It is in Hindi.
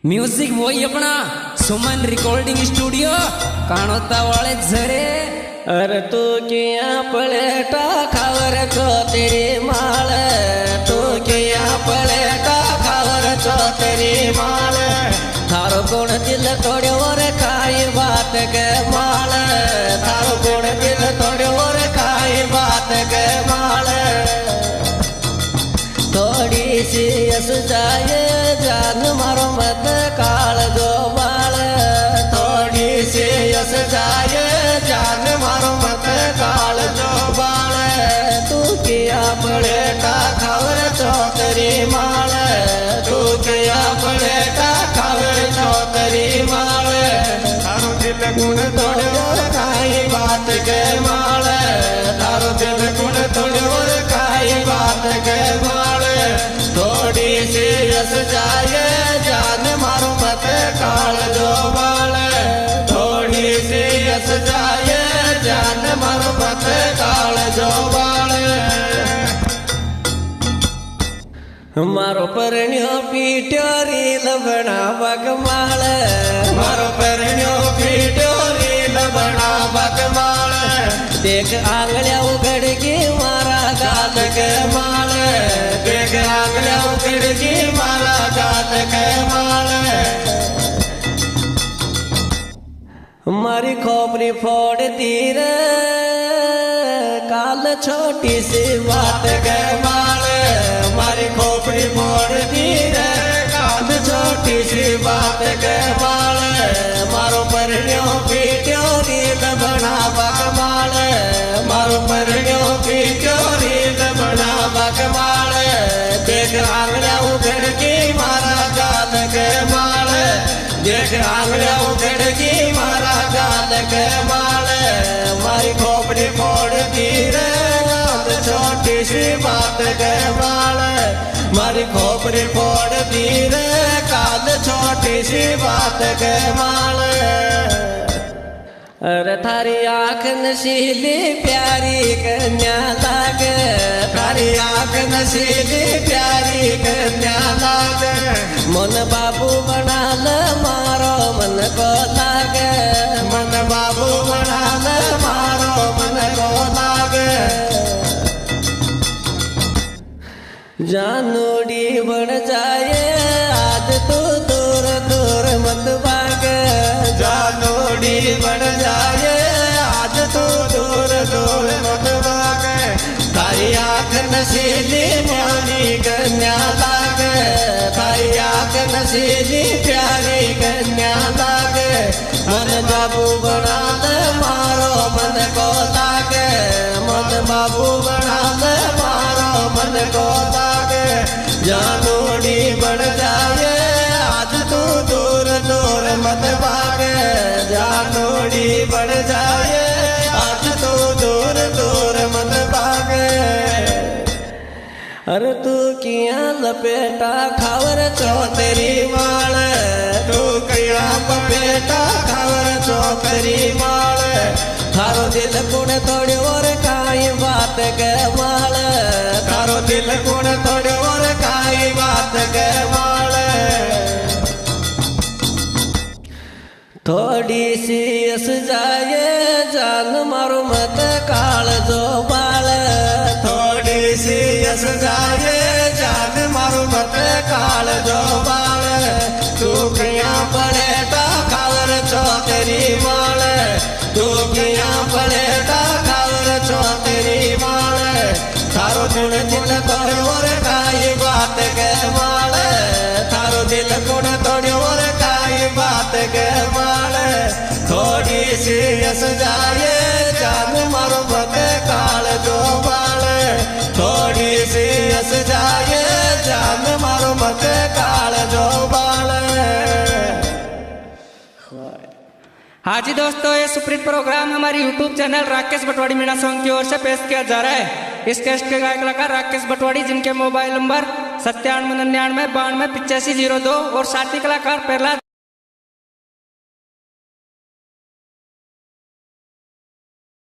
म्यूजिक वही अपना सुमन रिकॉर्डिंग स्टूडियो कानोता वाले झरे। अरे तू किया पलेटा खावर चो तेरी माल, तू किया पलेटा खावर चो तेरी माल। थारो गुण दिल तोड़ो और खाई बात के माल, थारो गुण दिल तोड़ो और खाई बात के माल। थोड़ी सी यस जाए जान मारो मत काल जो बाल, थोड़ी सी यस जाए जान मारो मत काल जो बाल। तू किया पलेटा खावर चौतरी माल, तू किया पलेटा खावर चौतरी माल। थारो दिल गुण तोड़ो खाई बात के माल, थारो दिल गुण तोड़ो खाई बात के माल। थोड़ी सी यस जाए जान मारो मत काल जो बाल, थोड़ी सी यस जाए जान मारो मत काल जो बाल। मारो परण्यो पीट्यो रील बना बगमाल, मारो परण्यो पीट्यो रील बना बगमाल। देख आंगलिया उगड़ की मारा गात के माल, देख आंगलिया उगड़ की मारा गात के माल। मारी खोपरी फोड़ दी रे काल छोटी सी बात के माल, मारी खोपरी फोड़ दी रे काल छोटी सी बात के माल। मारो परण्यो पीट्यो रील बना बगमाल, मारो परण्यो पीट्यो रील बना बगमाल। देख आंगलिया उगड़ की मारा गाल के माल, देख आंगलिया उगड़ की मारा गाल के माल। मारी खोपड़ी फोड़ दी रे छोटी सी बात के माल, मारी खोपड़ी फोड़ दी रे काल छोटी सी बात के माल। अरे थारी आँख नशीली प्यारी कन्या लागे, थारी आँख नशीली प्यारी कन्या लागे। मन बाबू बना ल मारो मन को लागे, मन बाबू बना ल मारो मन को लागे। जानूड़ी बन जाए आज तू दूर दूर मत भागे, जानूड़ी बन जाए आज तू दूर दूर मत भागे। थारी आँख नशीली प्यारी कन्या लागे, थारी आँख नशीली प्यारी कन्या लागे। मन बाबू बना ले मारो मन को लागे, मन बाबू बना ले मारो मन को लागे। जानूड़ी बन जाए आज तू दूर दूर मत भागे, जानूड़ी बन जाए आज तू दूर दूर मत भागे। अरे तू किया लपेटा खावर चो तेरी माल, तू किया लपेटा खावर चो तेरी माल। थारो दिल गुण तोड़ो और काई बात के माल, थारो दिल गुण तोड़ो और काई बात के माल। थोड़ी सी यस जाए जान मारो मत काल जो बाल, थोड़ी सी यस जाए जान मारो मत काल जो बाल। तू किया पलेटा खावर चो तेरी माल, तू किया पलेटा खावर चो तेरी माल। थारो दिल गुण तोड़ो और काई बात के माल, थारो दिल गुण तोड़ो और काई बात के माल। थोड़ी सी यस जाए जान मारो मत काल जो बाल, थोड़ी सी यस जाए जान मारो मत काल जो बाल। हाँ जी दोस्तों, ये सुप्रीत प्रोग्राम हमारी YouTube channel Rakesh Batwadi Meena song की ओर से पेश किया जा रहा है। इस कैस्ट के गायक कलाकार राकेश बटवाड़ी, जिनके मोबाइल नंबर 9799 92 8502 और साथी कलाकार प्रहलाद